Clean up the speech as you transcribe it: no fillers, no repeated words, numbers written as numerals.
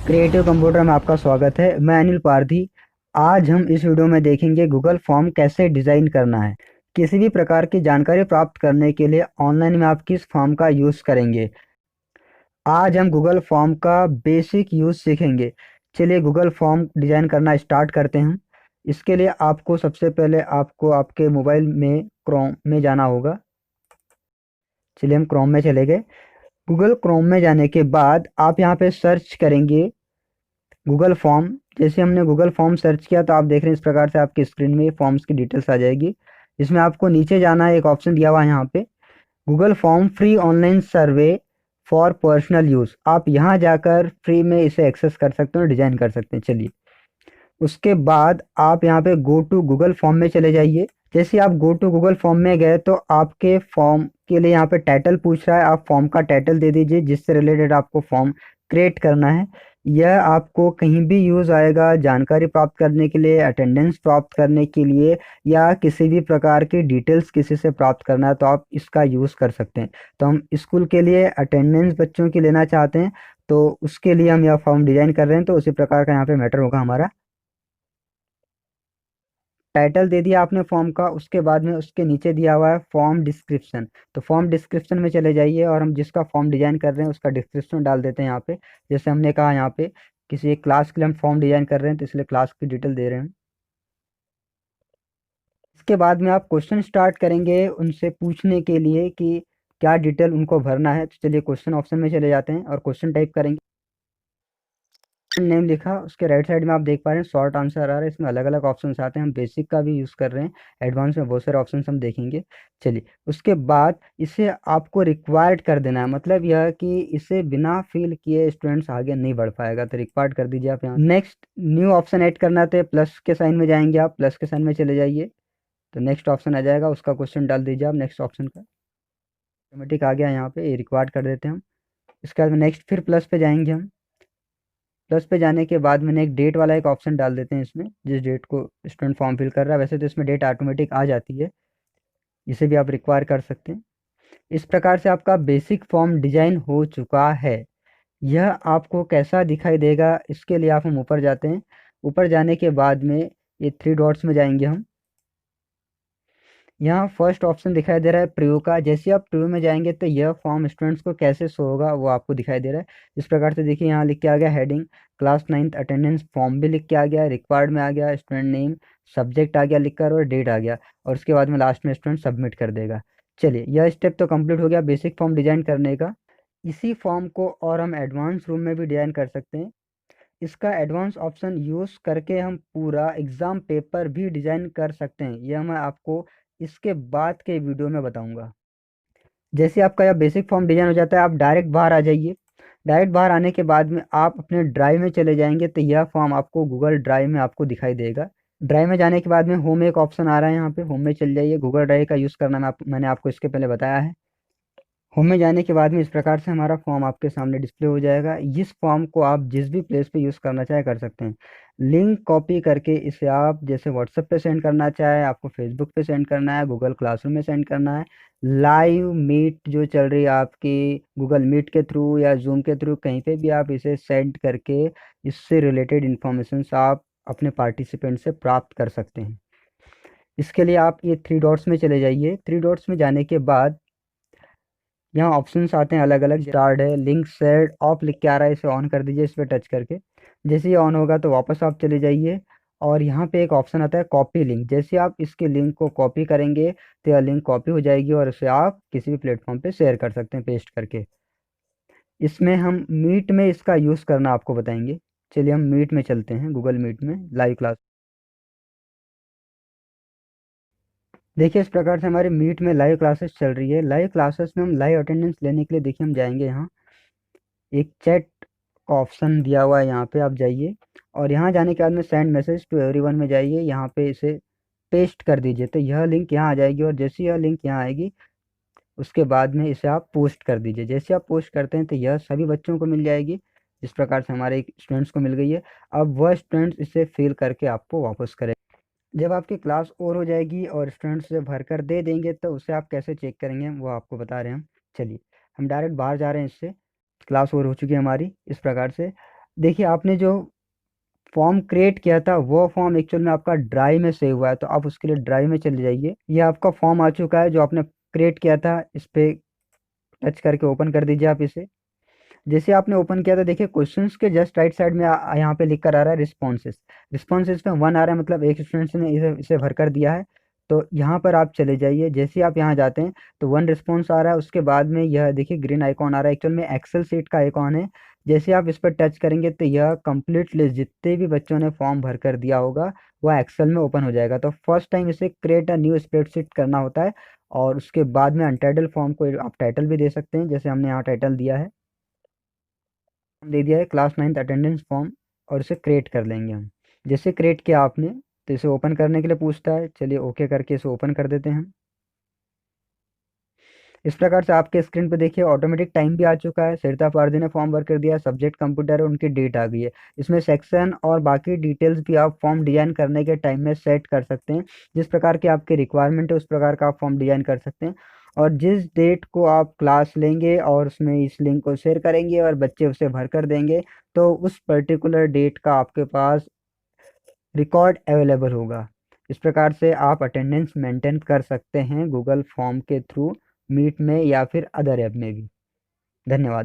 Creative computer में आपका स्वागत है। मैं अनिल पारधी। आज हम इस वीडियो में देखेंगे गूगल फॉर्म कैसे डिज़ाइन करना है। किसी भी प्रकार की जानकारी प्राप्त करने के लिए ऑनलाइन में आप किस फॉर्म का यूज़ करेंगे। आज हम गूगल फॉर्म का बेसिक यूज़ सीखेंगे। चलिए गूगल फॉर्म डिज़ाइन करना स्टार्ट करते हैं। इसके लिए आपको सबसे पहले आपको आपके मोबाइल में क्रोम में जाना होगा। चलिए हम क्रोम में चले गए। गूगल क्रोम में जाने के बाद आप यहाँ पे सर्च करेंगे गूगल फॉर्म। जैसे हमने गूगल फॉर्म सर्च किया तो आप देख रहे हैं इस प्रकार से आपकी स्क्रीन में फॉर्म्स की डिटेल्स आ जाएगी। इसमें आपको नीचे जाना है, एक ऑप्शन दिया हुआ है यहाँ पे Google form free online survey for personal use. आप यहाँ जाकर फ्री में इसे एक्सेस कर सकते हो, डिजाइन कर सकते हैं। चलिए उसके बाद आप यहाँ पे गो टू गूगल फॉर्म में चले जाइए। जैसे आप गो टू गूगल फॉर्म में गए तो आपके फॉर्म के लिए यहाँ पे टाइटल पूछ रहा है। आप फॉर्म का टाइटल दे दीजिए जिससे रिलेटेड आपको फॉर्म क्रिएट करना है। यह आपको कहीं भी यूज़ आएगा, जानकारी प्राप्त करने के लिए, अटेंडेंस प्राप्त करने के लिए, या किसी भी प्रकार की डिटेल्स किसी से प्राप्त करना है तो आप इसका यूज़ कर सकते हैं। तो हम स्कूल के लिए अटेंडेंस बच्चों की लेना चाहते हैं तो उसके लिए हम यह फॉर्म डिज़ाइन कर रहे हैं। तो उसी प्रकार का यहाँ पे मैटर होगा हमारा। टाइटल दे दिया आपने फॉर्म का, उसके बाद में उसके नीचे दिया हुआ है फॉर्म डिस्क्रिप्शन। तो फॉर्म डिस्क्रिप्शन में चले जाइए और हम जिसका फॉर्म डिजाइन कर रहे हैं उसका डिस्क्रिप्शन डाल देते हैं यहाँ पे। जैसे हमने कहा यहाँ पे किसी एक क्लास के लिए हम फॉर्म डिजाइन कर रहे हैं तो इसलिए क्लास की डिटेल दे रहे हैं। इसके बाद में आप क्वेश्चन स्टार्ट करेंगे उनसे पूछने के लिए कि क्या डिटेल उनको भरना है। तो चलिए क्वेश्चन ऑप्शन में चले जाते हैं और क्वेश्चन टाइप करेंगे। नेम लिखा, उसके राइट साइड में आप देख पा रहे हैं शॉर्ट आंसर आ रहा है। इसमें अलग अलग ऑप्शंस आते हैं, हम बेसिक का भी यूज़ कर रहे हैं, एडवांस में बहुत सारे ऑप्शंस हम देखेंगे। चलिए उसके बाद इसे आपको रिक्वायर्ड कर देना है, मतलब यह कि इसे बिना फिल किए स्टूडेंट्स आगे नहीं बढ़ पाएगा। तो रिक्वायर्ड कर दीजिए आप यहाँ। नेक्स्ट न्यू ऑप्शन ऐड करना है तो प्लस के साइन में जाएंगे, आप प्लस के साइन में चले जाइए तो नेक्स्ट ऑप्शन आ जाएगा, उसका क्वेश्चन डाल दीजिए आप नेक्स्ट ऑप्शन का। ऑटोमेटिक आ गया यहाँ पे, ये रिक्वायर्ड कर देते हैं हम। इसके बाद में नेक्स्ट फिर प्लस पे जाएंगे हम। प्लस पे जाने के बाद मैंने एक डेट वाला एक ऑप्शन डाल देते हैं इसमें, जिस डेट को स्टूडेंट फॉर्म फिल कर रहा है। वैसे तो इसमें डेट ऑटोमेटिक आ जाती है, इसे भी आप रिक्वायर कर सकते हैं। इस प्रकार से आपका बेसिक फॉर्म डिजाइन हो चुका है। यह आपको कैसा दिखाई देगा इसके लिए आप हम ऊपर जाते हैं। ऊपर जाने के बाद में ये थ्री डॉट्स में जाएंगे हम। यहाँ फर्स्ट ऑप्शन दिखाई दे रहा है प्रीव्यू का। जैसे आप प्रीव्यू में जाएंगे तो यह फॉर्म स्टूडेंट्स को कैसे शो होगा वो आपको दिखाई दे रहा है। इस प्रकार से देखिए यहाँ लिख के आ गया heading class 9th attendance form भी लिख के आ गया, रिक्वायर्ड में आ गया, स्टूडेंट नेम, सब्जेक्ट आ गया लिखकर और डेट आ गया, और उसके बाद में लास्ट में स्टूडेंट सबमिट कर देगा। चलिए यह स्टेप तो कंप्लीट हो गया बेसिक फॉर्म डिजाइन करने का। इसी फॉर्म को और हम एडवांस रूम में भी डिजाइन कर सकते हैं। इसका एडवांस ऑप्शन यूज़ करके हम पूरा एग्ज़ाम पेपर भी डिज़ाइन कर सकते हैं। यह मैं आपको इसके बाद के वीडियो में बताऊंगा। जैसे आपका यह बेसिक फॉर्म डिज़ाइन हो जाता है आप डायरेक्ट बाहर आ जाइए। डायरेक्ट बाहर आने के बाद में आप अपने ड्राइव में चले जाएंगे तो यह फॉर्म आपको गूगल ड्राइव में आपको दिखाई देगा। ड्राइव में जाने के बाद में होम एक ऑप्शन आ रहा है, यहाँ पे होम में चल जाइए। गूगल ड्राइव का यूज़ करना मैंने आपको इसके पहले बताया है। होम में जाने के बाद में इस प्रकार से हमारा फॉर्म आपके सामने डिस्प्ले हो जाएगा। इस फॉर्म को आप जिस भी प्लेस पे यूज़ करना चाहे कर सकते हैं। लिंक कॉपी करके इसे आप जैसे व्हाट्सएप पे सेंड करना चाहे, आपको फेसबुक पे सेंड करना है, गूगल क्लासरूम में सेंड करना है, लाइव मीट जो चल रही है आपकी गूगल मीट के थ्रू या जूम के थ्रू, कहीं पे भी आप इसे सेंड करके इससे रिलेटेड इन्फॉर्मेशन आप अपने पार्टिसिपेंट से प्राप्त कर सकते हैं। इसके लिए आप ये थ्री डॉट्स में चले जाइए। थ्री डॉट्स में जाने के बाद यहाँ ऑप्शंस आते हैं अलग अलग। स्टार्ट है, लिंक शेयर ऑफ लिख के आ रहा है, इसे ऑन कर दीजिए इस पर टच करके। जैसे ये ऑन होगा तो वापस आप चले जाइए और यहाँ पे एक ऑप्शन आता है कॉपी लिंक। जैसे आप इसके लिंक को कॉपी करेंगे तो यह लिंक कॉपी हो जाएगी और इसे आप किसी भी प्लेटफॉर्म पे शेयर कर सकते हैं पेस्ट करके। इसमें हम मीट में इसका यूज़ करना आपको बताएंगे। चलिए हम मीट में चलते हैं, गूगल मीट में लाइव क्लास। देखिए इस प्रकार से हमारे मीट में लाइव क्लासेस चल रही है। लाइव क्लासेस में हम लाइव अटेंडेंस लेने के लिए देखिए हम जाएंगे यहाँ, एक चैट का ऑप्शन दिया हुआ है, यहाँ पे आप जाइए और यहाँ जाने के बाद में सेंड मैसेज टू एवरीवन में जाइए, यहाँ पे इसे पेस्ट कर दीजिए तो यह लिंक यहाँ आ जाएगी। और जैसे यह लिंक यहाँ आएगी उसके बाद में इसे आप पोस्ट कर दीजिए। जैसे आप पोस्ट करते हैं तो यह सभी बच्चों को मिल जाएगी। इस प्रकार से हमारे स्टूडेंट्स को मिल गई है। अब वह स्टूडेंट्स इसे फिल करके आपको वापस करें। जब आपकी क्लास और हो जाएगी और स्टूडेंट्स से भर कर दे देंगे तो उसे आप कैसे चेक करेंगे वो आपको बता रहे हैं हम। चलिए हम डायरेक्ट बाहर जा रहे हैं इससे। क्लास ओवर हो चुकी है हमारी इस प्रकार से। देखिए आपने जो फॉर्म क्रिएट किया था वो फॉर्म एक्चुअल में आपका ड्राइव में सेव हुआ है, तो आप उसके लिए ड्राइव में चले जाइए। ये आपका फॉर्म आ चुका है जो आपने क्रिएट किया था, इस पे टच करके ओपन कर दीजिए आप इसे। जैसे आपने ओपन किया था देखिए क्वेश्चंस के जस्ट राइट साइड में यहाँ पे लिख कर आ रहा है रिस्पॉन्सेस। रिस्पॉन्सेस में वन आ रहा है, मतलब एक स्टूडेंट ने इसे भर कर दिया है। तो यहाँ पर आप चले जाइए, जैसे ही आप यहाँ जाते हैं तो वन रिस्पॉन्स आ रहा है, उसके बाद में यह देखिए ग्रीन आइकॉन आ रहा है, एक्चुअल में एक्सेल सीट का आइकॉन है। जैसे आप इस पर टच करेंगे तो यह कंप्लीट लिस्ट जितने भी बच्चों ने फॉर्म भर कर दिया होगा वह एक्सेल में ओपन हो जाएगा। तो फर्स्ट टाइम इसे क्रिएट अ न्यू स्प्रेडशीट करना होता है, और उसके बाद में अनटाइटल फॉर्म को आप टाइटल भी दे सकते हैं, जैसे हमने यहाँ टाइटल दिया है, दे दिया है क्लास 9th अटेंडेंस फॉर्म, और इसे क्रिएट कर लेंगे हम। जैसे क्रिएट किया आपने तो इसे ओपन करने के लिए पूछता है, चलिए ओके करके इसे ओपन कर देते हैं। इस प्रकार से आपके स्क्रीन पे देखिए ऑटोमेटिक टाइम भी आ चुका है, सरिता पारदी ने फॉर्म भर कर दिया, सब्जेक्ट कंप्यूटर है, उनकी डेट आ गई है। इसमें सेक्शन और बाकी डिटेल्स भी आप फॉर्म डिजाइन करने के टाइम में सेट कर सकते हैं, जिस प्रकार की आपकी रिक्वायरमेंट है उस प्रकार का आप फॉर्म डिजाइन कर सकते हैं। और जिस डेट को आप क्लास लेंगे और उसमें इस लिंक को शेयर करेंगे और बच्चे उसे भर कर देंगे, तो उस पर्टिकुलर डेट का आपके पास रिकॉर्ड अवेलेबल होगा। इस प्रकार से आप अटेंडेंस मेंटेन कर सकते हैं गूगल फॉर्म के थ्रू, मीट में या फिर अदर ऐप में भी। धन्यवाद।